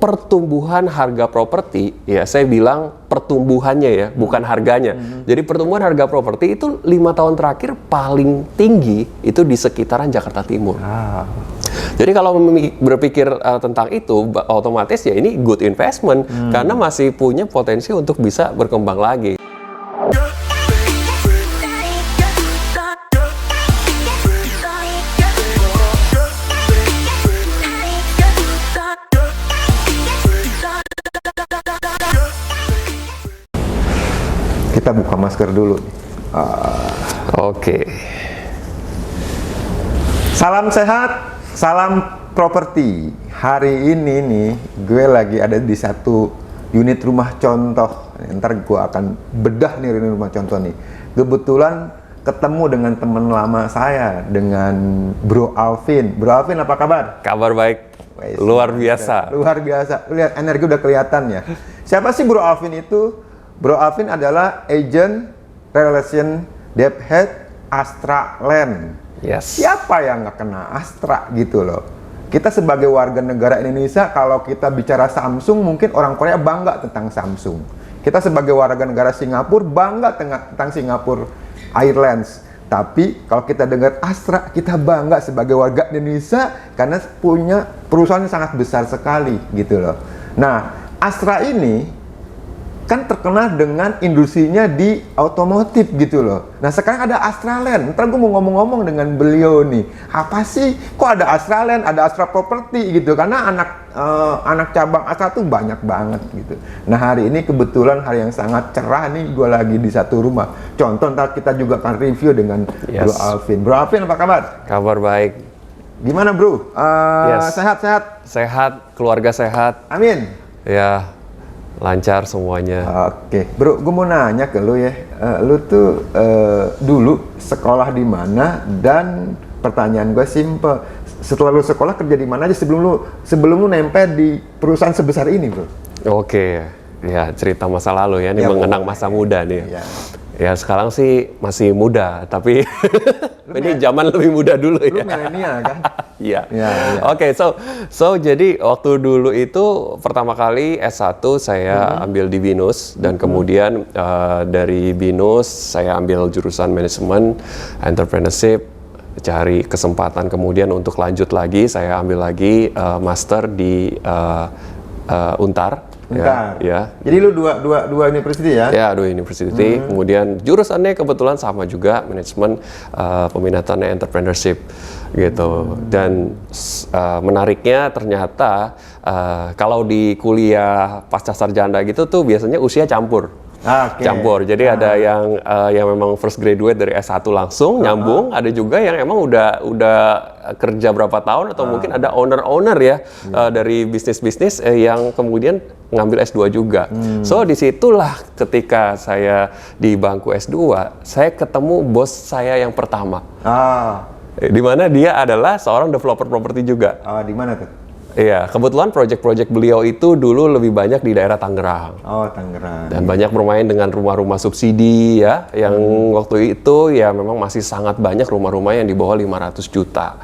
pertumbuhan harga properti, ya saya bilang pertumbuhannya ya, bukan harganya. Jadi pertumbuhan harga properti itu 5 tahun terakhir paling tinggi itu di sekitaran Jakarta Timur. Jadi kalau berpikir tentang itu, otomatis ya ini good investment karena masih punya potensi untuk bisa berkembang lagi. Kita buka masker dulu. Oke. Salam sehat, salam properti. Hari ini nih, gue lagi ada di satu unit rumah contoh. Ntar gue akan bedah nih unit rumah contoh nih. Kebetulan ketemu dengan teman lama saya, dengan Bro Alvin. Bro Alvin, apa kabar? Kabar baik. Luar biasa. Luar biasa. Lihat, energi udah kelihatan ya. Siapa sih Bro Alvin itu? Bro Alvin adalah agent relation debt head Astra Land. Yes. Siapa yang nggak kena Astra gitu loh. Kita sebagai warga negara Indonesia, kalau kita bicara Samsung, mungkin orang Korea bangga tentang Samsung. Kita sebagai warga negara Singapura bangga tentang Singapore Airlines. Tapi kalau kita dengar Astra, kita bangga sebagai warga Indonesia karena punya perusahaan yang sangat besar sekali gitu loh. Nah, Astra ini kan terkenal dengan industrinya di otomotif gitu loh. Nah sekarang ada Astra Land. Ntar gue mau ngomong-ngomong dengan beliau nih. Apa sih? Kok ada Astra Land, ada Astra Property gitu? Karena anak cabang Astra tuh banyak banget gitu. Nah hari ini kebetulan hari yang sangat cerah nih. Gue lagi di satu rumah. Contoh ntar kita juga akan review dengan Bro Alvin. Bro Alvin apa kabar? Kabar baik. Gimana bro? Sehat-sehat? Sehat, keluarga sehat. Amin. Ya. Lancar semuanya. Oke, bro, gue mau nanya ke lu ya. Lu tuh dulu sekolah di mana? Dan pertanyaan gue simple. Setelah lu sekolah kerja di mana aja sebelum lu nempel di perusahaan sebesar ini, bro? Oke, ya cerita masa lalu ya. Ini mengenang masa muda nih. Ya sekarang sih masih muda, tapi ini zaman lebih muda dulu ya. Lu milenial kan? Iya. Oke, so jadi waktu dulu itu pertama kali S1 saya ambil di BINUS dan kemudian dari BINUS saya ambil jurusan manajemen entrepreneurship, cari kesempatan kemudian untuk lanjut lagi saya ambil lagi master di Untar. Ya. Jadi lu dua university ya? Ya, dua university. Kemudian jurusannya kebetulan sama juga, manajemen peminatannya entrepreneurship gitu. Dan menariknya ternyata kalau di kuliah pasca sarjana gitu tuh biasanya usia campur. Campur. Jadi ada yang memang first graduate dari S1 langsung nyambung, ada juga yang emang udah kerja berapa tahun atau mungkin ada owner ya dari bisnis yang kemudian ngambil S2 juga. So disitulah ketika saya di bangku S2, saya ketemu bos saya yang pertama. Di mana dia adalah seorang developer properti juga. Di mana tuh? Iya, kebetulan project-project beliau itu dulu lebih banyak di daerah Tangerang. Tangerang. Dan banyak bermain dengan rumah-rumah subsidi ya, yang waktu itu ya memang masih sangat banyak rumah-rumah yang di bawah 500 juta.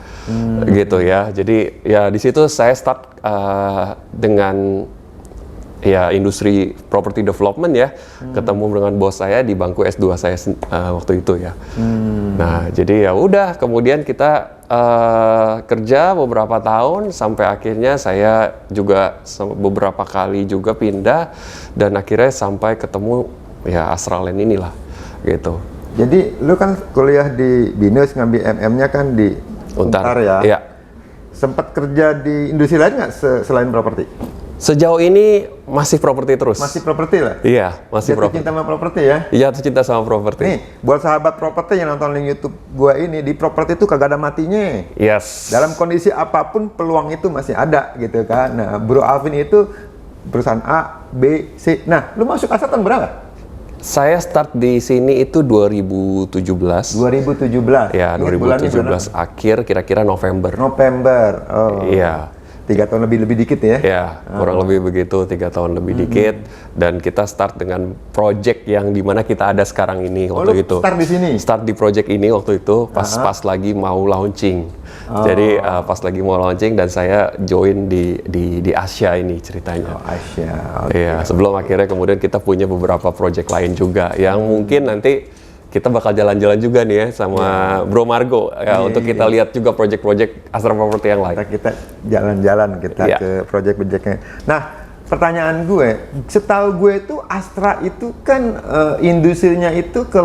Gitu ya. Jadi ya di situ saya start dengan ya industri property development ya, ketemu dengan bos saya di bangku S2 saya waktu itu ya. Nah, jadi ya udah kemudian kita kerja beberapa tahun sampai akhirnya saya juga beberapa kali juga pindah dan akhirnya sampai ketemu ya Astra Land inilah gitu. Jadi lu kan kuliah di BINUS ngambil MM-nya kan di Untar ya? Iya. Sempat kerja di industri lain nggak selain properti? Sejauh ini masih properti terus. Masih properti lah? Iya, masih properti. Cinta sama properti ya? Iya, cinta sama properti. Nih, buat sahabat properti yang nonton link YouTube gua ini, di properti itu kagak ada matinya. Yes. Dalam kondisi apapun peluang itu masih ada gitu kan. Nah, Bro Alvin itu perusahaan A, B, C. Nah, lu masuk Astra tahun berapa? Saya start di sini itu 2017. 2017? Ya, 2017 akhir kira-kira November. November, oh. Iya. 3 tahun lebih dikit ya. Ya, kurang lebih begitu, 3 tahun lebih dikit, dan kita start dengan project yang dimana kita ada sekarang ini waktu lu itu. start di sini? Start di project ini waktu itu pas lagi mau launching. Jadi pas lagi mau launching dan saya join di Asia ini ceritanya. Asia. Iya, sebelum akhirnya kemudian kita punya beberapa project lain juga yang mungkin nanti kita bakal jalan-jalan juga nih ya sama Bro Margo ya, untuk kita lihat juga project-project Astra Property yang lain. Kita jalan-jalan ke project-projectnya. Nah, pertanyaan gue, setahu gue itu Astra itu kan industrinya itu ke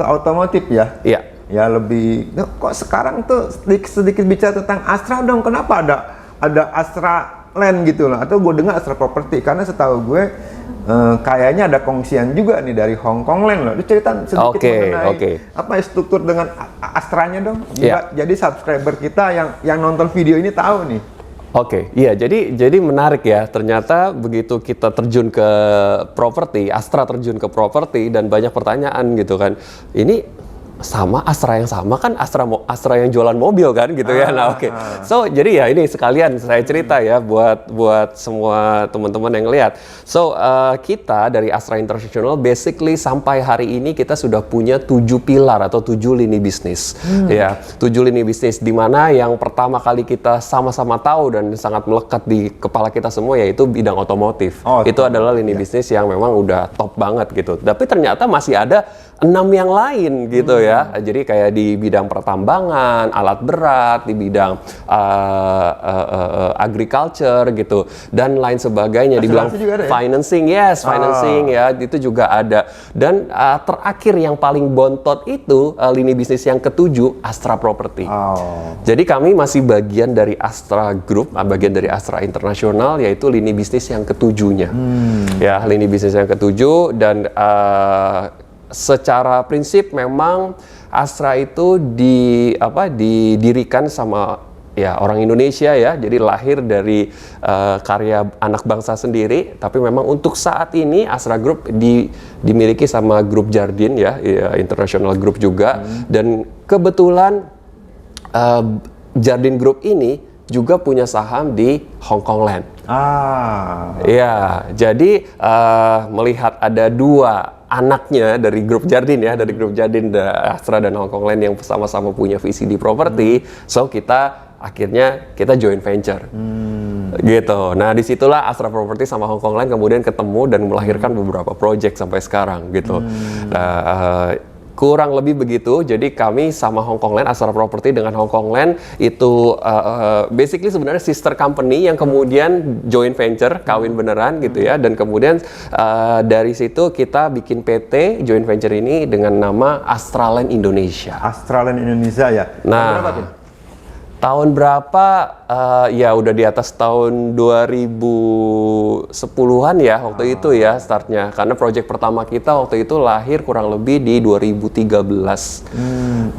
otomotif ya? Iya. Ya lebih. Nah, kok sekarang tuh sedikit bicara tentang Astra dong? Kenapa ada Astra Land gitu loh? Atau gue dengar Astra Property, karena setahu gue kayaknya ada kongsian juga nih dari Hong Kong Land loh. Itu cerita sedikit mengenai apa struktur dengan Astranya dong. Jadi subscriber kita yang nonton video ini tahu nih. Iya, jadi menarik ya. Ternyata begitu kita terjun ke properti, Astra terjun ke properti dan banyak pertanyaan gitu kan. Ini sama Astra yang sama kan Astra yang jualan mobil kan gitu ya. Nah, so jadi ya ini sekalian saya cerita ya buat semua teman-teman yang lihat. So kita dari Astra International basically sampai hari ini kita sudah punya 7 pilar atau 7 lini bisnis. Ya, 7 lini bisnis di mana yang pertama kali kita sama-sama tahu dan sangat melekat di kepala kita semua yaitu bidang otomotif. Itu adalah lini bisnis yang memang udah top banget gitu. Tapi ternyata masih ada 6 yang lain gitu ya. Jadi kayak di bidang pertambangan, alat berat, di bidang agriculture gitu dan lain sebagainya. Dibilang financing, financing ya, itu juga ada. Dan terakhir yang paling bontot itu lini bisnis yang ke-7 Astra Property. Jadi kami masih bagian dari Astra Group, bagian dari Astra International, yaitu lini bisnis yang ke-7-nya. Ya, lini bisnis yang ke-7 dan secara prinsip memang Astra itu didirikan sama ya orang Indonesia ya, jadi lahir dari karya anak bangsa sendiri. Tapi memang untuk saat ini Astra Group dimiliki sama grup Jardine ya, International Group juga. Dan kebetulan Jardine Group ini juga punya saham di Hong Kong Land. Ya, jadi melihat ada 2 anaknya dari grup Jardine ya, dari grup Jardine, Astra dan Hong Kong Land yang sama-sama punya visi di properti, so kita akhirnya joint venture gitu. Nah, disitulah Astra Property sama Hong Kong Land kemudian ketemu dan melahirkan beberapa project sampai sekarang gitu. Kurang lebih begitu. Jadi kami sama Hong Kong Land, Astra Property dengan Hong Kong Land itu basically sebenarnya sister company yang kemudian joint venture, kawin beneran gitu ya. Dan kemudian dari situ kita bikin PT joint venture ini dengan nama Astra Land Indonesia. Astra Land Indonesia ya. Nah, tahun berapa? Ya udah di atas tahun 2010-an ya waktu itu ya startnya. Karena project pertama kita waktu itu lahir kurang lebih di 2013.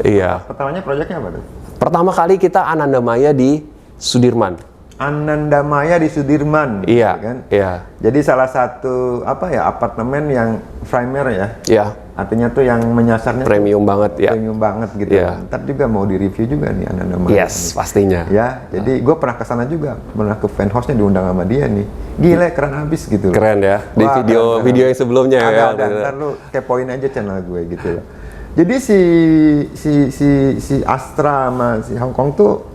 Iya. Pertamanya projectnya apa tuh? Pertama kali kita Ananda Maya di Sudirman. Ananda Maya di Sudirman. Iya. Kan? Iya. Jadi salah satu apartemen yang primer ya. Iya. Artinya tuh yang menyasarnya premium banget ya. Premium banget gitu. Ntar juga mau di-review juga nih Ananda Maya. Yes, pastinya. Ya, jadi gue pernah kesana juga, pernah ke fanhouse-nya diundang sama dia nih. Gila, keren abis gitu. Keren ya. Di video yang sebelumnya ya. Ntar lu kepoin aja channel gue gitu loh. Jadi si Astra sama si Hong Kong tuh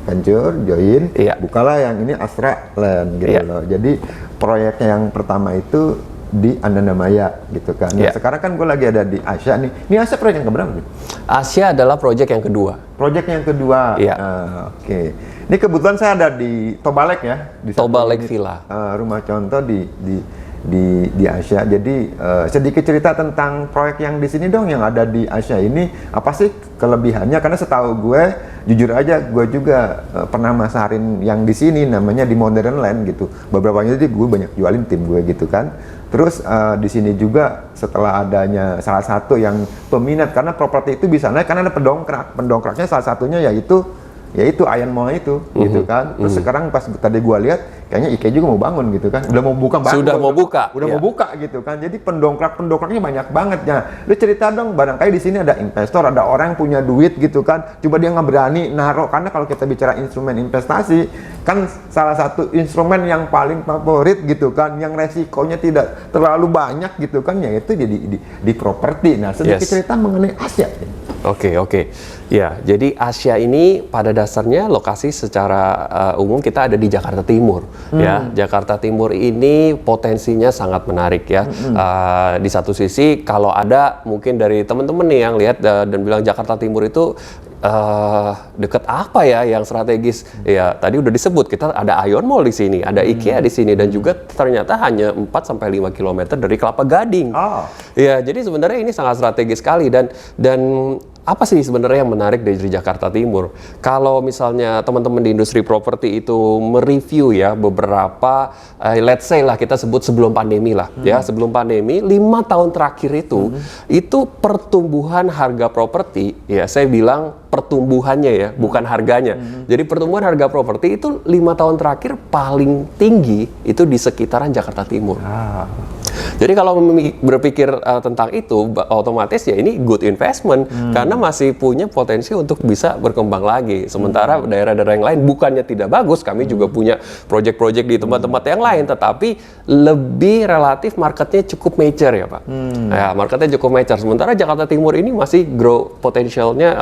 venture, join, bukalah yang ini Astra Land gitu loh. Jadi proyeknya yang pertama itu di Ananda Maya gitu kan. Nah, sekarang kan gue lagi ada di Asia nih. Ini Asia proyek yang keberapa nih? Asia adalah proyek yang kedua. Proyek yang kedua. Iya. Oke. Ini kebetulan saya ada di Toba Lake ya. Di Toba Lake Villa. Rumah contoh di Asia. Jadi sedikit cerita tentang proyek yang di sini dong, yang ada di Asia ini. Apa sih kelebihannya? Karena setahu gue, jujur aja, gue juga pernah masarin yang di sini namanya di Modern Land gitu. Beberapa jadi gue banyak jualin tim gue gitu kan. Terus di sini juga setelah adanya salah satu yang peminat, karena properti itu bisa naik karena ada pendongkrak. Pendongkraknya salah satunya yaitu ya itu Ion Mall itu, gitu kan. Terus sekarang pas tadi gua lihat, kayaknya IKEA juga mau bangun gitu kan. Udah mau buka banget. Sudah mau buka. Udah Iya. mau buka gitu kan. Jadi pendongkraknya banyak banget ya. Lu cerita dong, barangkali di sini ada investor, ada orang yang punya duit gitu kan. Coba dia nggak berani naruh, karena kalau kita bicara instrumen investasi, kan salah satu instrumen yang paling favorit gitu kan, yang resikonya tidak terlalu banyak gitu kan, yaitu di properti. Nah, sedikit cerita mengenai Asia. Oke. Ya, jadi Asia ini pada dasarnya lokasi secara umum kita ada di Jakarta Timur. Ya, Jakarta Timur ini potensinya sangat menarik ya. Di satu sisi kalau ada mungkin dari teman-teman nih yang lihat dan bilang Jakarta Timur itu deket apa ya yang strategis? Ya, tadi udah disebut kita ada Ion Mall di sini, ada IKEA di sini, dan juga ternyata hanya 4-5 km dari Kelapa Gading. Ya, jadi sebenarnya ini sangat strategis sekali dan apa sih sebenarnya yang menarik dari Jakarta Timur? Kalau misalnya teman-teman di industri properti itu mereview ya beberapa, let's say lah kita sebut sebelum pandemi lah, ya sebelum pandemi 5 tahun terakhir itu pertumbuhan harga properti, ya saya bilang pertumbuhannya ya, bukan harganya. Jadi pertumbuhan harga properti itu 5 tahun terakhir paling tinggi itu di sekitaran Jakarta Timur. Jadi kalau berpikir tentang itu, otomatis ya ini good investment karena masih punya potensi untuk bisa berkembang lagi. Sementara daerah-daerah yang lain bukannya tidak bagus, kami juga punya project-project di tempat-tempat yang lain, tetapi lebih relatif marketnya cukup mature ya Pak. Ya, marketnya cukup mature. Sementara Jakarta Timur ini masih grow potensialnya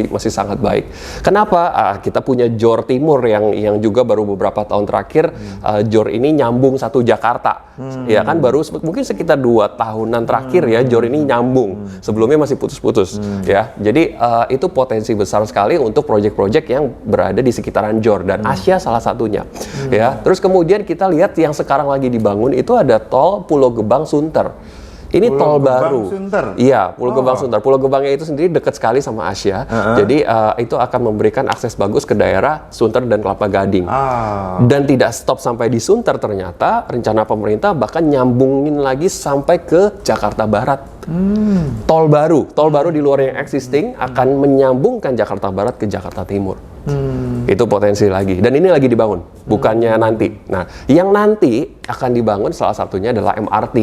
masih sangat baik. Kenapa? Kita punya JOR Timur yang juga baru beberapa tahun terakhir JOR ini nyambung satu Jakarta. Ya kan baru mungkin sekitar 2 tahunan terakhir ya JOR ini nyambung. Sebelumnya masih putus-putus ya. Jadi itu potensi besar sekali untuk proyek-proyek yang berada di sekitaran JOR dan Asia salah satunya. Ya. Terus kemudian kita lihat yang sekarang lagi dibangun itu ada tol Pulau Gebang Sunter. Ini tol baru. Iya, Pulau Gebang Sunter. Pulau Gebangnya itu sendiri dekat sekali sama Asia. Jadi itu akan memberikan akses bagus ke daerah Sunter dan Kelapa Gading. Dan tidak stop sampai di Sunter, ternyata rencana pemerintah bahkan nyambungin lagi sampai ke Jakarta Barat. Tol baru di luar yang existing akan menyambungkan Jakarta Barat ke Jakarta Timur. Itu potensi lagi, dan ini lagi dibangun, bukannya nanti. Nah, yang nanti akan dibangun salah satunya adalah MRT.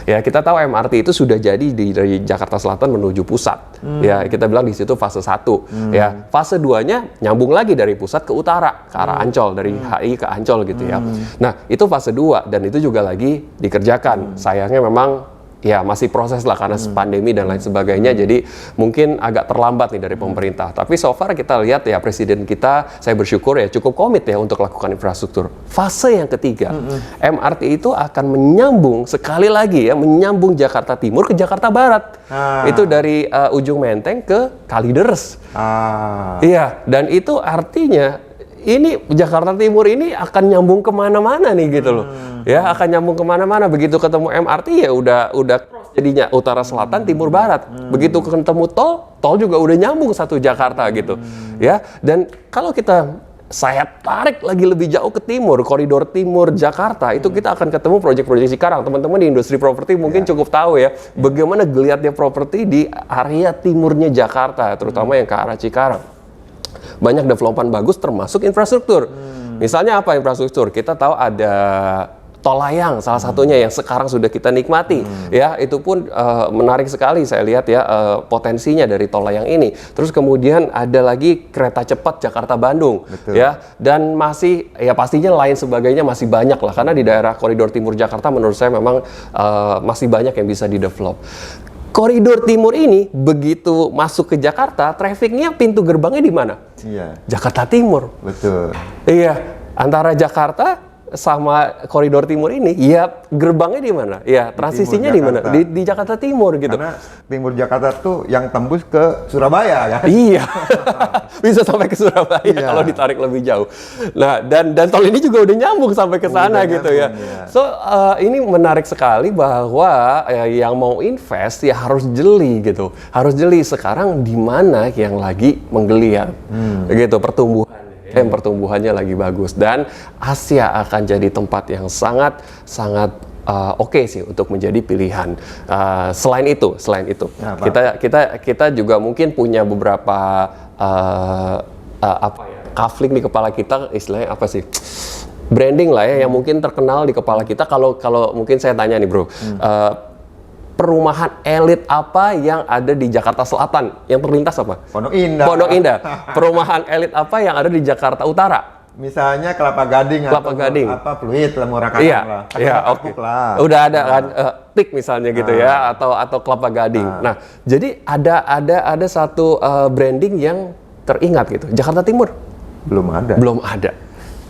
Ya, kita tahu MRT itu sudah jadi dari Jakarta Selatan menuju pusat. Ya, kita bilang di situ fase 1. Ya, fase 2-nya nyambung lagi dari pusat ke utara, ke arah Ancol, dari HI ke Ancol gitu ya. Nah, itu fase 2 dan itu juga lagi dikerjakan. Sayangnya memang ya masih proses lah karena pandemi dan lain sebagainya, jadi mungkin agak terlambat nih dari pemerintah. Tapi so far kita lihat ya presiden kita, saya bersyukur ya cukup komit ya untuk lakukan infrastruktur. Fase yang ketiga, MRT itu akan menyambung sekali lagi ya, menyambung Jakarta Timur ke Jakarta Barat. Itu dari ujung Menteng ke Kalideres. Iya, dan itu artinya ini Jakarta Timur ini akan nyambung kemana-mana nih gitu loh. Ya, akan nyambung kemana-mana. Begitu ketemu MRT ya udah cross jadinya utara selatan timur barat. Begitu ketemu tol juga udah nyambung satu Jakarta gitu. Ya, dan kalau saya tarik lagi lebih jauh ke timur, koridor timur Jakarta, itu kita akan ketemu proyek-proyek Cikarang. Teman-teman di industri properti mungkin cukup tahu ya, bagaimana geliatnya properti di area timurnya Jakarta, terutama yang ke arah Cikarang. Banyak developan bagus termasuk infrastruktur. Misalnya apa infrastruktur? Kita tahu ada tol layang salah satunya yang sekarang sudah kita nikmati. Ya, itu pun menarik sekali saya lihat ya potensinya dari tol layang ini. Terus kemudian ada lagi kereta cepat Jakarta Bandung. Ya, dan masih ya pastinya lain sebagainya masih banyak lah karena di daerah koridor timur Jakarta menurut saya memang masih banyak yang bisa didevelop. Koridor timur ini begitu masuk ke Jakarta, trafficnya pintu gerbangnya di mana? Jakarta Timur. Betul. Iya, antara Jakarta sama koridor timur ini, ya gerbangnya di mana? Ya transisinya di mana? Di Jakarta Timur gitu. Karena timur Jakarta tuh yang tembus ke Surabaya kan? Iya, bisa sampai ke Surabaya kalau ditarik lebih jauh. Nah, dan tol ini juga udah nyambung sampai ke sana gitu ya. So ini menarik sekali bahwa yang mau invest ya harus jeli gitu, harus jeli sekarang di mana yang lagi menggeliat, gitu pertumbuhan. Pertumbuhannya lagi bagus dan Asia akan jadi tempat yang sangat oke sih untuk menjadi pilihan. Selain itu, kita juga mungkin punya beberapa kafling di kepala kita, istilahnya apa sih? Branding lah ya, yang mungkin terkenal di kepala kita. Kalau mungkin saya tanya nih bro, perumahan elit apa yang ada di Jakarta Selatan? Yang terlintas apa? Pondok Indah. Pondok Indah. Perumahan elit apa yang ada di Jakarta Utara? Misalnya Kelapa Gading Kelapa atau Gading. apa Pluit lah, Murah Kadang Iya, lah. iya, Kapuk oke. lah. Udah ada kan PIK misalnya gitu ya, atau Kelapa Gading. Nah, jadi ada satu branding yang teringat gitu. Jakarta Timur Belum ada. belum ada.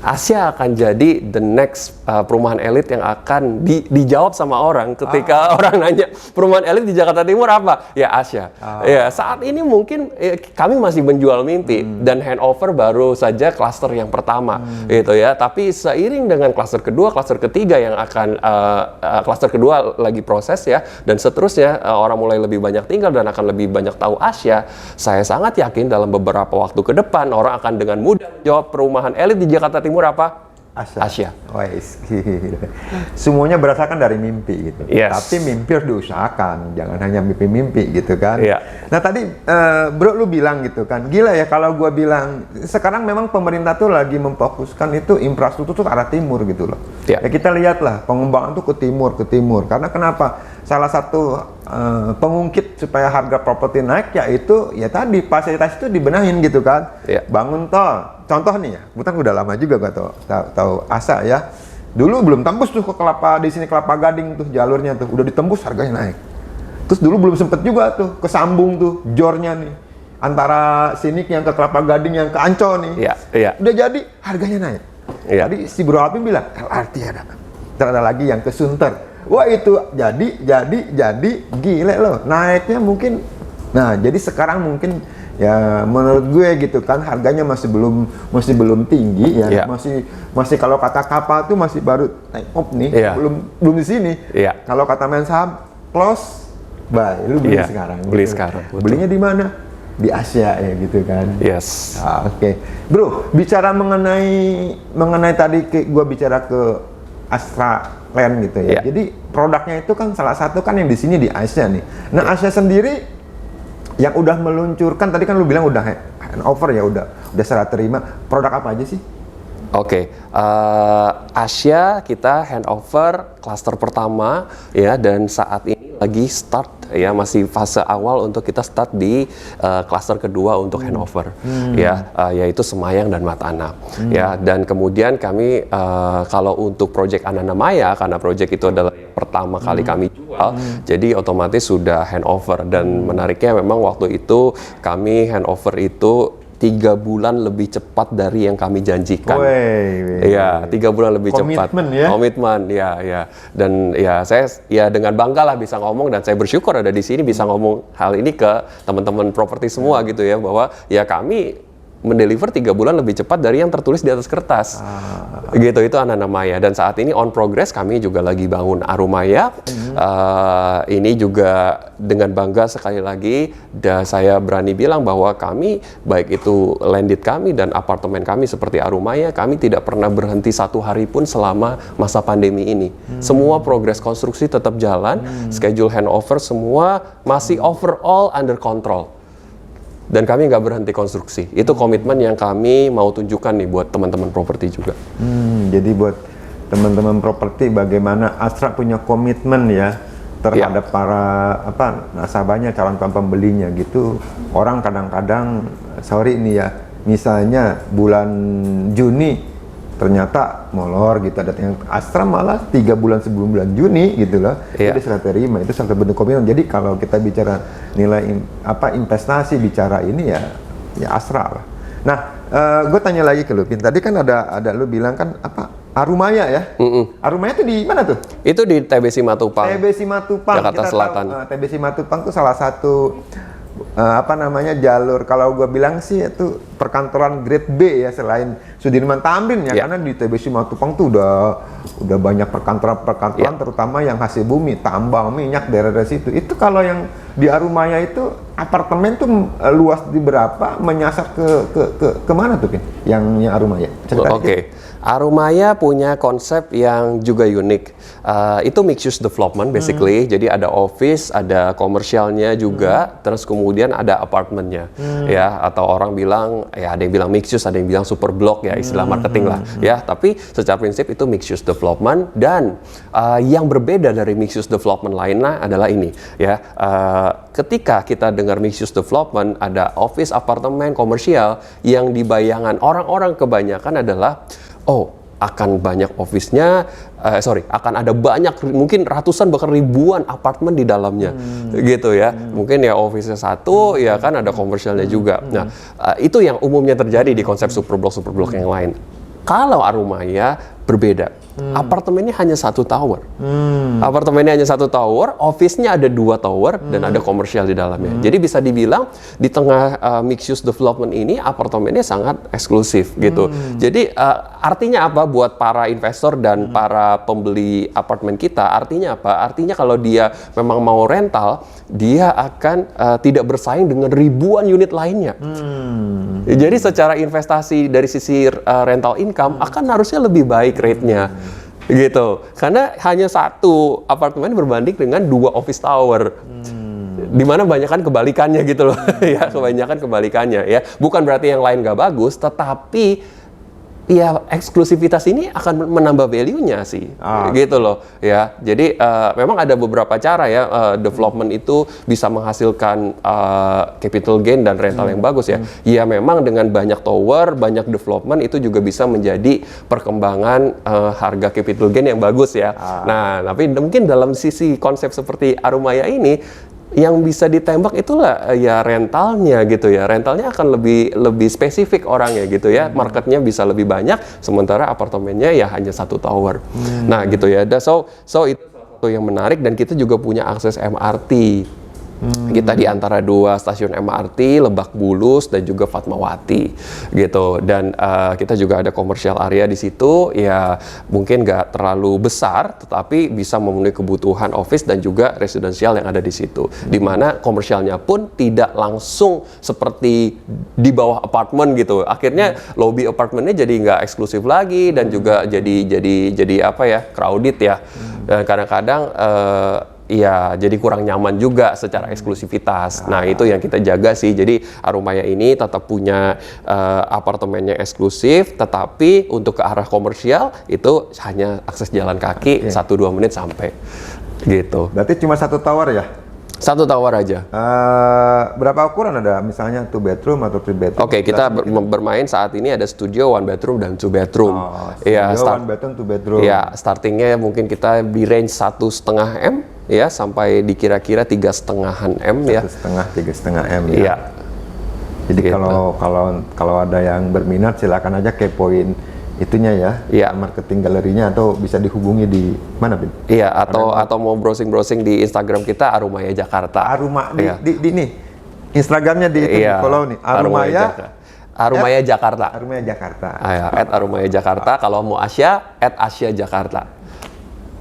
Asia akan jadi the next perumahan elit yang akan dijawab sama orang ketika orang nanya perumahan elit di Jakarta Timur apa? Ya Asia. Ya saat ini mungkin kami masih menjual mimpi dan handover baru saja klaster yang pertama gitu ya. Tapi seiring dengan klaster kedua, klaster ketiga yang akan klaster kedua lagi proses ya, dan seterusnya orang mulai lebih banyak tinggal dan akan lebih banyak tahu Asia. Saya sangat yakin dalam beberapa waktu ke depan orang akan dengan mudah menjawab perumahan elit di Jakarta Timur apa? Asia. Wais, gila. Semuanya berdasarkan dari mimpi gitu. Yes. Tapi mimpi harus diusahakan, jangan hanya mimpi-mimpi gitu kan. Iya. Nah tadi bro lu bilang gitu kan, gila ya kalau gua bilang sekarang memang pemerintah tuh lagi memfokuskan itu infrastruktur tuh ke arah timur gitu loh. Iya. Ya kita lihatlah pengembangan tuh ke timur. Karena kenapa? Salah satu pengungkit supaya harga properti naik yaitu ya tadi fasilitas itu dibenahin gitu kan. Iya. Bangun tol. Contoh nih ya, kebetulan udah lama juga gua tahu Asa ya. Dulu belum tembus tuh ke di sini Kelapa Gading tuh jalurnya tuh, udah ditembus harganya naik. Terus dulu belum sempet juga tuh kesambung tuh jornya nih antara sini yang ke Kelapa Gading yang ke Ancol nih. Iya. Udah jadi harganya naik. Iya. Tadi si Bro Alvin bilang LRT ada. Terus ada lagi yang ke Sunter. Wah itu jadi gile loh. Naiknya mungkin. Nah jadi sekarang mungkin ya menurut gue gitu kan harganya masih belum tinggi ya. Iya. Masih kalau kata kapal tuh masih baru take off nih. Iya. Belum di sini. Iya. Kalau kata main saham close buy, lu beli Iya, sekarang. beli gitu. sekarang, betul. Belinya di mana? Di Asia ya gitu kan. Yes. Oke. Bro, bicara mengenai tadi gua bicara ke Astra Land gitu ya. Iya. Jadi produknya itu kan salah satu kan yang di sini di Asia nih. Nah, Asia sendiri yang udah meluncurkan tadi kan lu bilang udah handover ya, udah serah terima. Produk apa aja sih? Oke, Asia kita handover klaster pertama ya, dan saat ini lagi start ya, masih fase awal untuk kita start di klaster kedua untuk handover ya, yaitu Semayang dan Matana ya. Dan kemudian kami kalau untuk project Anana Maya, karena project itu adalah pertama kali kami jual, jadi otomatis sudah handover. Dan menariknya memang waktu itu kami handover itu 3 bulan lebih cepat dari yang kami janjikan. Iya, 3 bulan lebih cepat. Komitmen ya. Dan ya saya ya dengan bangga lah bisa ngomong, dan saya bersyukur ada di sini bisa ngomong hal ini ke teman-teman properti semua gitu ya, bahwa ya kami mendeliver 3 bulan lebih cepat dari yang tertulis di atas kertas. Gitu, itu Anana Maya. Dan saat ini on progress, kami juga lagi bangun Arumaya. Ini juga dengan bangga sekali lagi, saya berani bilang bahwa kami, baik itu landed kami dan apartemen kami seperti Arumaya, kami tidak pernah berhenti 1 hari pun selama masa pandemi ini. Semua progres konstruksi tetap jalan, schedule handover semua masih overall under control. Dan kami nggak berhenti konstruksi. Itu komitmen yang kami mau tunjukkan nih buat teman-teman properti juga. Jadi buat teman-teman properti, bagaimana Astra punya komitmen ya terhadap para nasabahnya, calon pembelinya gitu. Orang kadang-kadang, sorry nih ya, misalnya bulan Juni ternyata molor gitu, ada yang Astra malah 3 bulan sebelum bulan Juni gitu loh. Itu serah terima, itu salah satu bentuk komitmen. Jadi kalau kita bicara nilai investasi, bicara ini ya Astra lah. Nah, gue tanya lagi ke lu, Pin. Tadi kan ada lu bilang kan Arumaya ya? Arumaya itu di mana tuh? Itu di TB Simatupang. TB Simatupang. Jakarta Selatan. TB Simatupang tuh salah satu jalur, kalau gue bilang sih itu perkantoran grade B ya, selain Sudirman Tamrin ya, karena di TB Simatupang tuh udah banyak perkantoran terutama yang hasil bumi, tambang, minyak, daerah situ. Itu kalau yang di Arumaya itu apartemen tuh luas di berapa, menyasar ke mana tuh, Pin? Yang Arumaya? Oke. Arumaya punya konsep yang juga unik. Itu mixed use development basically. Jadi ada office, ada komersialnya juga, terus kemudian ada apartemennya. Ya, atau orang bilang ya ada yang bilang mixed use, ada yang bilang super block ya, istilah marketing lah. Ya, tapi secara prinsip itu mixed use development, dan yang berbeda dari mixed use development lainnya adalah ini ya. Ketika kita dengar mixed use development, ada office, apartemen, komersial, yang dibayangkan orang-orang kebanyakan adalah akan banyak office-nya, akan ada banyak, mungkin ratusan bahkan ribuan apartemen di dalamnya, gitu ya. Mungkin ya office-nya satu, ya kan ada komersialnya juga. Nah, itu yang umumnya terjadi di konsep superblok yang lain. Kalau Arumaya berbeda. Apartemennya hanya satu tower. Apartemennya hanya satu tower, office-nya ada 2 tower, dan ada komersial di dalamnya. Jadi bisa dibilang di tengah mixed use development ini apartemennya sangat eksklusif gitu. Jadi artinya apa buat para investor dan para pembeli apartemen kita? Artinya apa? Artinya kalau dia memang mau rental, dia akan tidak bersaing dengan ribuan unit lainnya. Jadi secara investasi dari sisi rental income akan harusnya lebih baik rate-nya. Gitu, karena hanya satu apartemen berbanding dengan 2 office tower, dimana kebanyakan kebalikannya gitu loh. Ya, kebanyakan kebalikannya ya. Bukan berarti yang lain nggak bagus, tetapi ya eksklusivitas ini akan menambah value-nya sih, gitu loh ya. Jadi memang ada beberapa cara ya, development itu bisa menghasilkan capital gain dan rental yang bagus ya. Ya memang dengan banyak tower, banyak development itu juga bisa menjadi perkembangan harga capital gain yang bagus ya. Nah, tapi mungkin dalam sisi konsep seperti Arumaya ini, yang bisa ditembak itulah ya rentalnya gitu ya. Rentalnya akan lebih spesifik orangnya gitu ya. Marketnya bisa lebih banyak, sementara apartemennya ya hanya 1 tower. Nah gitu ya. So itu satu yang menarik, dan kita juga punya akses MRT. Kita di antara 2 stasiun MRT, Lebak Bulus dan juga Fatmawati gitu. Dan kita juga ada komersial area di situ, ya mungkin nggak terlalu besar, tetapi bisa memenuhi kebutuhan office dan juga residensial yang ada di situ. Dimana komersialnya pun tidak langsung seperti di bawah apartemen gitu. Akhirnya lobby apartemennya jadi nggak eksklusif lagi, dan juga jadi apa ya, crowded ya. Dan kadang-kadang iya, jadi kurang nyaman juga secara eksklusivitas. Nah, itu yang kita jaga sih. Jadi Arumaya ini tetap punya apartemennya eksklusif, tetapi untuk ke arah komersial itu hanya akses jalan kaki 1-2 menit sampai. Gitu. Berarti cuma 1 tower ya? 1 tower aja. Berapa ukuran ada? Misalnya 2 bedroom atau 3 bedroom? Oke, kita bermain saat ini ada studio 1 bedroom dan 2 bedroom. Studio 1 bedroom, 2 bedroom. Ya, startingnya mungkin kita di range 1,5 M ya, sampai di kira-kira 3,5 M ya. 3,5 M ya. Iya. Jadi Gitu. kalau ada yang berminat, silakan aja kepoin itunya ya, marketing galerinya, atau bisa dihubungi di mana, Bin? Iya, atau mau browsing di Instagram kita Arumaya Jakarta. Di nih Instagramnya di follow nih, Arumaya Jakarta. Arumaya Jakarta. Ya, @Arumaya Jakarta. Kalau mau Asia, @Asia Jakarta.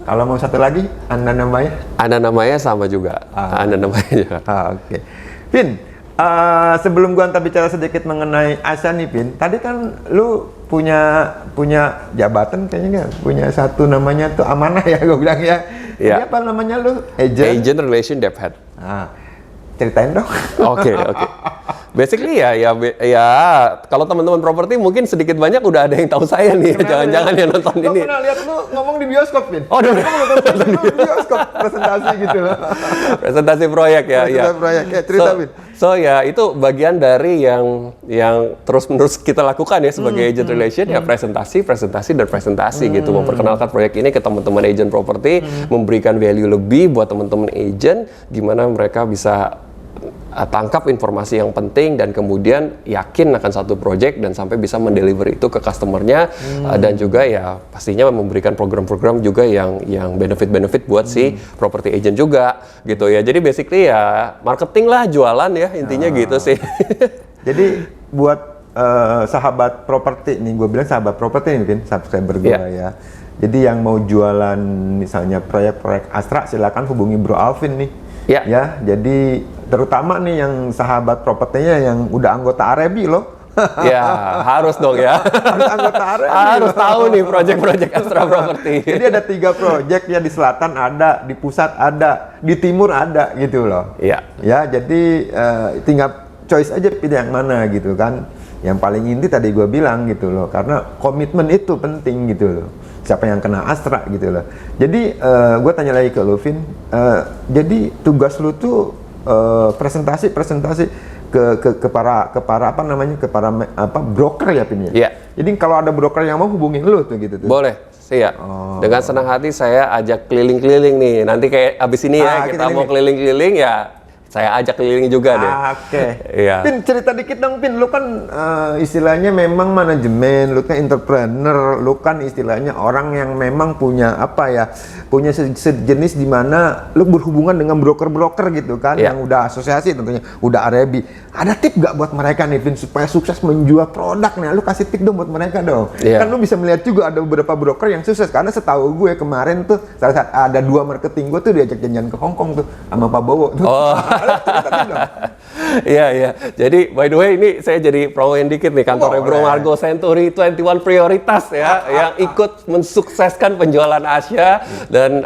Kalau mau satu lagi, Anda namanya? Anda namanya sama juga. Anda namanya juga. Oke. Pin, sebelum gua antar bicara sedikit mengenai Asia nih, Pin. Tadi kan lu punya jabatan kayaknya nggak? Punya satu namanya tuh amanah ya, gue bilang ya. Iya. Ini apa namanya lu? Agent Relation Dev Head. Ceritain dong. Oke. Basically ya kalau teman-teman properti mungkin sedikit banyak udah ada yang tahu saya nih. Jangan-jangan yang nonton ini. Gue pernah lihat lu ngomong di bioskop, Pin. Oh, udah nonton di bioskop, presentasi gitu loh. Presentasi proyek ya. Presentasi proyek. Cerita, Pin. So ya itu bagian dari yang terus-menerus kita lakukan ya sebagai agent relation, ya presentasi gitu, memperkenalkan proyek ini ke teman-teman agent properti, memberikan value lebih buat teman-teman agent, gimana mereka bisa tangkap informasi yang penting dan kemudian yakin akan satu project dan sampai bisa mendeliver itu ke customernya, dan juga ya pastinya memberikan program-program juga yang benefit-benefit buat si property agent juga gitu ya. Jadi basically ya marketing lah, jualan ya intinya gitu sih. Jadi buat sahabat properti nih, gue bilang sahabat properti nih, mungkin subscriber gue ya. Jadi yang mau jualan misalnya proyek-proyek Astra, silakan hubungi Bro Alvin nih. Ya. Ya, jadi terutama nih yang sahabat propertinya yang udah anggota Arebi loh. Ya, harus dong ya. Harus anggota Arebi. Harus tahu nih project-project Astra Property. Jadi ada 3 project ya, di selatan ada, di pusat ada, di timur ada gitu loh. Iya. Ya, jadi tinggal choice aja pilih yang mana gitu kan. Yang paling inti tadi gue bilang gitu loh, karena komitmen itu penting gitu loh. Siapa yang kena Astra gitu loh. Jadi gue tanya lagi ke lu, Vin, jadi tugas lu tuh presentasi ke para broker ya, Pin ya? Iya. Jadi kalau ada broker yang mau hubungin lu tuh gitu tuh. Boleh, siap. Dengan senang hati saya ajak keliling-keliling nih. Nanti kayak abis ini ya kita mau keliling-keliling ya. Saya ajak keliling juga deh. Oke. Iya. Pin, cerita dikit dong, Pin. Lu kan istilahnya memang manajemen, lu kan entrepreneur, lu kan istilahnya orang yang memang punya punya sejenis di mana lu berhubungan dengan broker-broker gitu kan, yang udah asosiasi tentunya, udah Arebi. Ada tip gak buat mereka nih, Vin, supaya sukses menjual produk nih? Lu kasih tip dong buat mereka dong. Kan lu bisa melihat juga ada beberapa broker yang sukses, karena setahu gue kemarin tuh ada 2 marketing gue tuh diajak janjian ke Hong Kong tuh sama Pak Bowo tuh. Iya. Jadi by the way ini saya jadi promoin dikit nih kantornya Bro Margo Century 21 Prioritas ya, yang ikut mensukseskan penjualan Asia, dan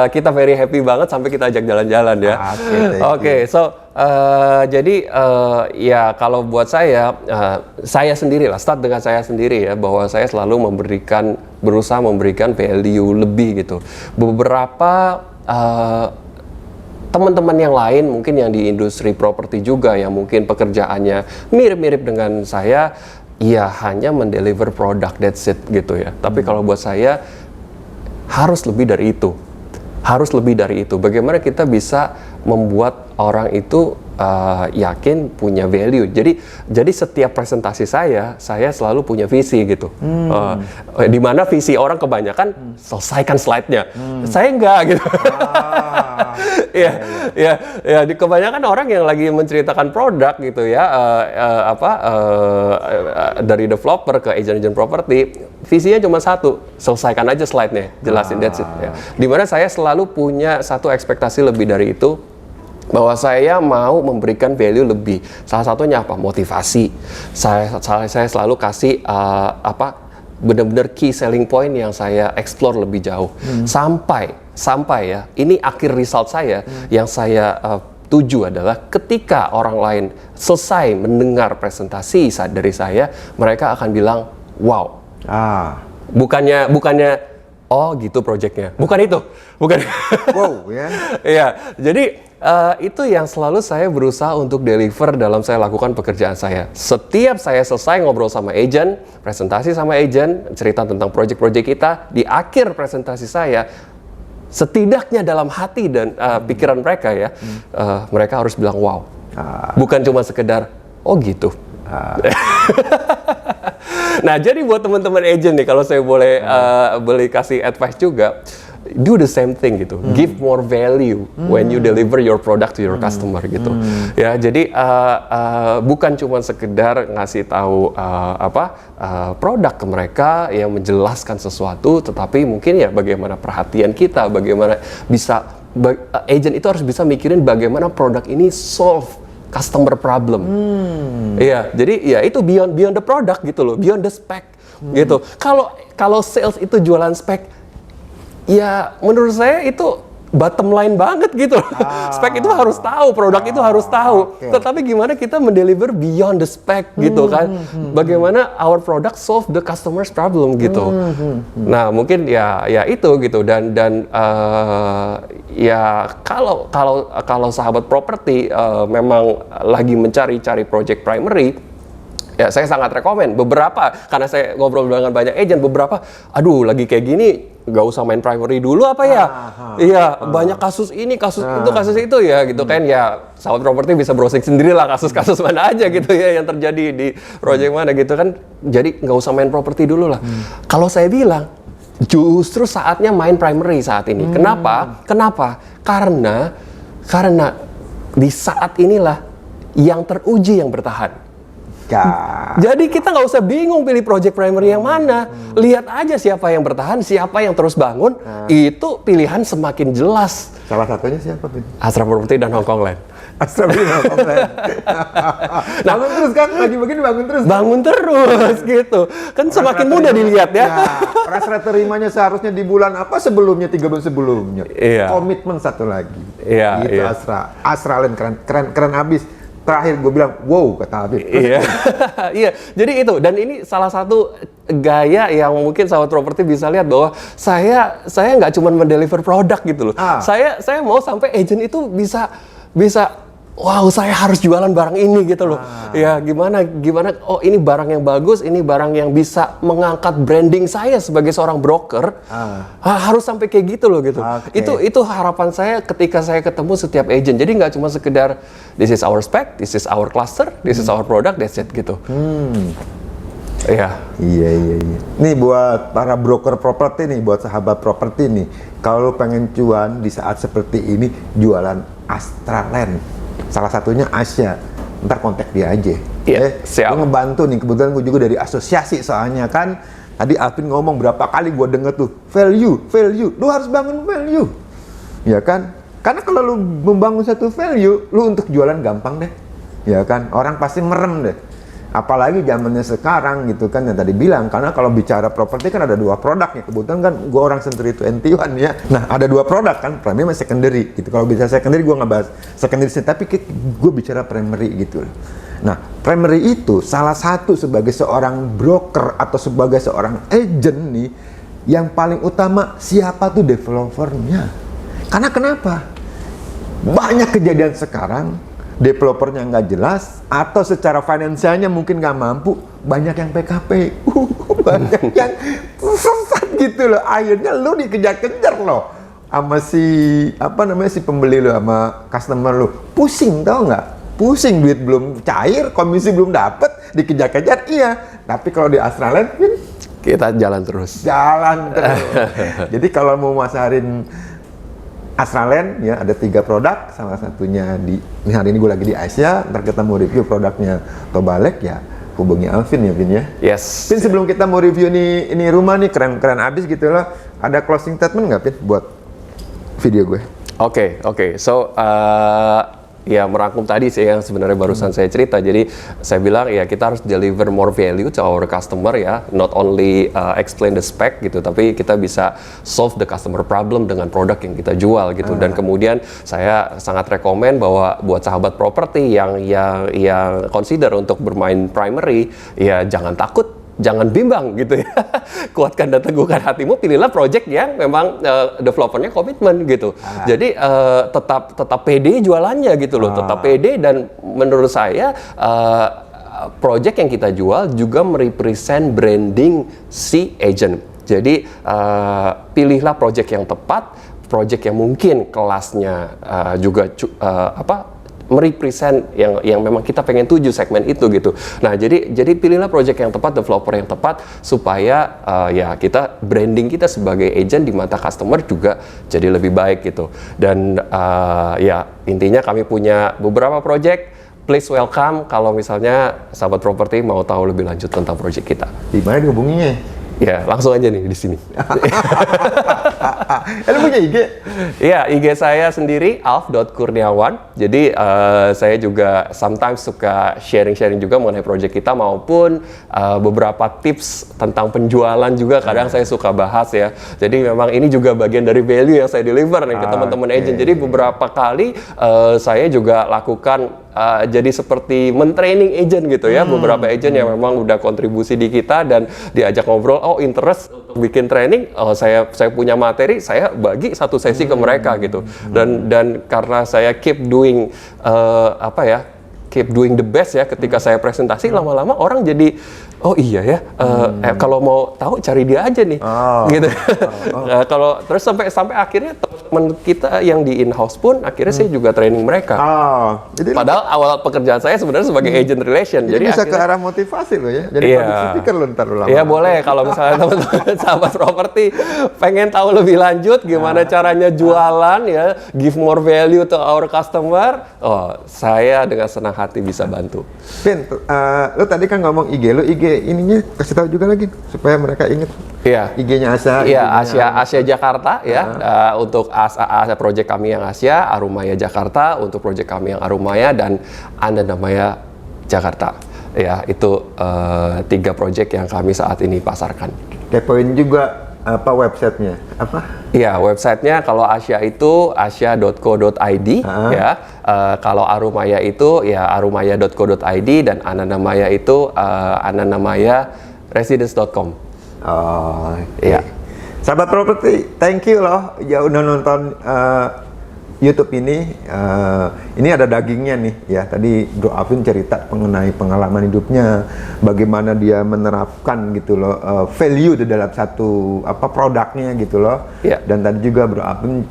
kita very happy banget sampai kita ajak jalan-jalan ya. Oke, so jadi ya kalau buat saya sendiri lah, start dengan saya sendiri ya, bahwa saya selalu berusaha memberikan value lebih gitu. Beberapa teman-teman yang lain mungkin yang di industri properti juga yang mungkin pekerjaannya mirip-mirip dengan saya, ya hanya mendeliver produk, that's it gitu ya. Tapi kalau buat saya harus lebih dari itu. Harus lebih dari itu. Bagaimana kita bisa membuat orang itu yakin punya value. Jadi setiap presentasi saya selalu punya visi gitu. Di mana visi orang kebanyakan selesaikan slide-nya. Saya enggak gitu. Ya, di kebanyakan orang yang lagi menceritakan produk gitu ya, dari developer ke agent property, visinya cuma satu, selesaikan aja slide-nya, jelasin, that's it ya. Dimana saya selalu punya satu ekspektasi lebih dari itu, bahwa saya mau memberikan value lebih. Salah satunya apa? Motivasi. Saya selalu kasih benar-benar key selling point yang saya explore lebih jauh. Sampai ya, ini akhir result saya yang saya tuju adalah ketika orang lain selesai mendengar presentasi dari saya, mereka akan bilang, wow. Bukannya oh gitu projectnya, bukan itu, bukan. Wow ya. Iya, jadi itu yang selalu saya berusaha untuk deliver dalam saya lakukan pekerjaan saya. Setiap saya selesai ngobrol sama agent, presentasi sama agent, cerita tentang project-project kita, di akhir presentasi saya, setidaknya dalam hati dan pikiran mereka ya, mereka harus bilang wow. Bukan cuma sekedar, oh gitu. Nah, jadi buat teman-teman agent nih, kalau saya boleh kasih advice juga, do the same thing gitu. Give more value when you deliver your product to your customer gitu. Ya, jadi bukan cuma sekedar ngasih tahu produk ke mereka yang menjelaskan sesuatu, tetapi mungkin ya bagaimana perhatian kita, bagaimana bisa agent itu harus bisa mikirin bagaimana produk ini solve customer problem. Iya, jadi ya itu beyond the product gitu loh, beyond the spec gitu. Kalau sales itu jualan spek, ya menurut saya itu bottom line banget gitu. Spek itu harus tahu, produk itu harus tahu. Tetapi gimana kita mendeliver beyond the spec gitu kan? Bagaimana our product solve the customer's problem gitu. Nah, mungkin ya itu gitu, dan ya kalau sahabat properti memang lagi mencari project primary, ya saya sangat rekomen. Beberapa, karena saya ngobrol dengan banyak agent, beberapa, aduh lagi kayak gini, nggak usah main primary dulu apa ya? Iya, banyak kasus ini, kasus itu ya gitu kan. Ya, sahabat properti bisa browsing sendiri lah kasus-kasus mana aja gitu ya yang terjadi di project mana gitu kan. Jadi nggak usah main properti dulu lah. Kalau saya bilang, justru saatnya main primary saat ini. Kenapa? Karena di saat inilah yang teruji yang bertahan. Jadi kita nggak usah bingung pilih project primary yang mana. Lihat aja siapa yang bertahan, siapa yang terus bangun. Itu pilihan semakin jelas. Salah satunya siapa, Pin? Astra Property dan Hongkong Land. Astra Property. Bangun terus kan, lagi begini bangun terus. Bangun terus gitu. Kan semakin mudah dilihat ya. Rata-rata terimanya seharusnya di bulan apa sebelumnya, 3 bulan sebelumnya. Iya. Komitmen satu lagi. Iya, Gitu iya. Astra Land keren abis. Terakhir gue bilang, wow, kata Habib. Iya, iya. Jadi itu, dan ini salah satu gaya yang mungkin sahabat properti bisa lihat bahwa saya nggak cuma mendeliver produk gitu loh. Saya mau sampai agent itu bisa wow, saya harus jualan barang ini gitu loh. Ya gimana? Oh, ini barang yang bagus, ini barang yang bisa mengangkat branding saya sebagai seorang broker. Harus sampai kayak gitu loh gitu. Itu harapan saya ketika saya ketemu setiap agent. Jadi nggak cuma sekedar this is our spec, this is our cluster, this is our product, that's it gitu. Iya. Iya. Nih buat para broker properti nih, buat sahabat properti nih, kalau pengen cuan di saat seperti ini, jualan Astra Land. Salah satunya Asia. Ntar kontak dia aja. Iya, siap. Gue ngebantu nih, kebetulan gue juga dari asosiasi soalnya kan. Tadi Alvin ngomong berapa kali gue denger tuh, value. Lu harus bangun value. Ya kan? Karena kalau lu membangun satu value, lu untuk jualan gampang deh. Ya kan? Orang pasti merem deh. Apalagi zamannya sekarang gitu kan yang tadi bilang, karena kalau bicara properti kan ada 2 produk ya, kebetulan kan gue orang Century 21 ya. Nah ada 2 produk kan, primary sama secondary gitu. Kalau bisa secondary gue nggak bahas secondary, tapi gue bicara primary gitu. Nah primary itu salah satu sebagai seorang broker atau sebagai seorang agent nih, yang paling utama siapa tuh developernya. Karena kenapa? Banyak kejadian sekarang developernya nggak jelas, atau secara finansialnya mungkin nggak mampu, banyak yang PKP, banyak yang sesat gitu loh. Akhirnya lu dikejar-kejar loh sama si si pembeli lo, sama customer lo. Pusing, tau nggak? Pusing, duit belum cair, komisi belum dapet, dikejar-kejar. Iya, tapi kalau di Australia Kita jalan terus. Jadi kalau mau masarin Astraland ya ada 3 produk, salah satunya ini hari ini gue lagi di Asia, ntar kita mau review produknya Tobalek ya, hubungi Alvin ya Vin ya. Yes. Vin, sebelum kita mau review ini rumah nih keren abis gitu loh, ada closing statement nggak Vin buat video gue? Oke. So ya merangkum tadi sih yang sebenarnya barusan saya cerita. Jadi saya bilang ya kita harus deliver more value to our customer ya, not only explain the spec gitu, tapi kita bisa solve the customer problem dengan produk yang kita jual gitu. Dan kemudian saya sangat rekomen bahwa buat sahabat properti yang consider untuk bermain primary, ya jangan takut, jangan bimbang gitu ya. Kuatkan dan teguhkan hatimu, pilihlah project yang memang developernya komitmen gitu. Jadi tetap pede jualannya gitu loh, tetap pede, dan menurut saya project yang kita jual juga merepresent branding si agent. Jadi pilihlah project yang tepat, project yang mungkin kelasnya juga merepresent yang memang kita pengen tuju segmen itu gitu. Nah, jadi pilihlah project yang tepat, developer yang tepat, supaya ya kita branding kita sebagai agent di mata customer juga jadi lebih baik gitu. Dan ya intinya kami punya beberapa project. Please welcome kalau misalnya sahabat properti mau tahu lebih lanjut tentang project kita. Di mana dihubunginya? Ya, langsung aja nih di sini. Lu punya IG? Iya, IG saya sendiri alf.kurniawan. Jadi saya juga sometimes suka sharing juga mengenai project kita, maupun beberapa tips tentang penjualan juga kadang saya suka bahas ya. Jadi memang ini juga bagian dari value yang saya deliver nih ke teman-teman agent. Jadi beberapa kali saya juga lakukan jadi seperti mentraining agent gitu ya. Beberapa agent yang memang udah kontribusi di kita dan diajak ngobrol, oh interest untuk bikin training, saya punya materi, saya bagi satu sesi ke mereka gitu. Dan karena saya keep doing keep doing the best ya ketika saya presentasi, lama-lama orang jadi oh iya ya, kalau mau tahu cari dia aja nih, gitu. Kalau terus sampai akhirnya teman kita yang di in-house pun akhirnya saya juga training mereka. Jadi Padahal awal pekerjaan saya sebenarnya sebagai agent relation. jadi bisa akhirnya, ke arah motivasi lo ya. Jadi Iya. public speaker lo ntar lo lama. Iya boleh, kalau misalnya teman-teman sahabat properti pengen tahu lebih lanjut gimana caranya jualan ya, give more value to our customer, saya dengan senang hati bisa bantu. Vin, lo tadi kan ngomong IG lo, IG ininya kasih tahu juga lagi supaya mereka inget. Iya. IG-nya Asa. Iya, IG-nya Asia Jakarta ya. Untuk project kami yang Asia, Arumaya Jakarta. Untuk project kami yang Arumaya dan Anda namanya Jakarta. Ya, itu 3 project yang kami saat ini pasarkan. Kepoin juga apa websitenya? Apa? Iya, websitenya kalau Asia itu asia.co.id ya. Kalau Arumaya itu ya arumaya.co.id dan Anandamaya itu anandamaya.residence.com. Iya. Sahabat properti, thank you loh ya udah nonton YouTube ini. Ini ada dagingnya nih ya. Tadi Bro Alvin cerita mengenai pengalaman hidupnya, bagaimana dia menerapkan gitu loh value di dalam satu produknya gitu loh. Iya. Dan tadi juga Bro Alvin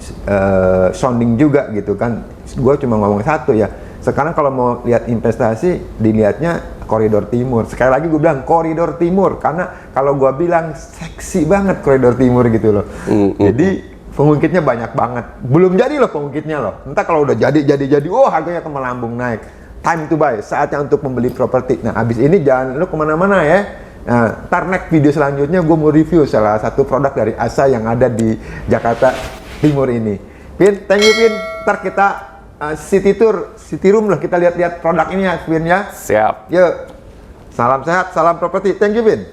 sounding juga gitu kan. Gue cuma ngomong satu ya. Sekarang kalau mau lihat investasi, dilihatnya koridor timur. Sekali lagi gue bilang koridor timur karena kalau gue bilang seksi banget koridor timur gitu loh. Jadi pengungkitnya banyak banget. Belum jadi loh pengungkitnya loh. Entah kalau udah jadi, harganya akan melambung naik. Time to buy, saatnya untuk membeli properti. Nah, abis ini jangan lu kemana-mana ya. Nah, ntar next video selanjutnya gue mau review salah satu produk dari Asa yang ada di Jakarta Timur ini. Vin, thank you Vin. Ntar kita city tour, city room lah, kita lihat-lihat produk ini ya Vin ya. Siap. Yuk, salam sehat, salam properti. Thank you Vin.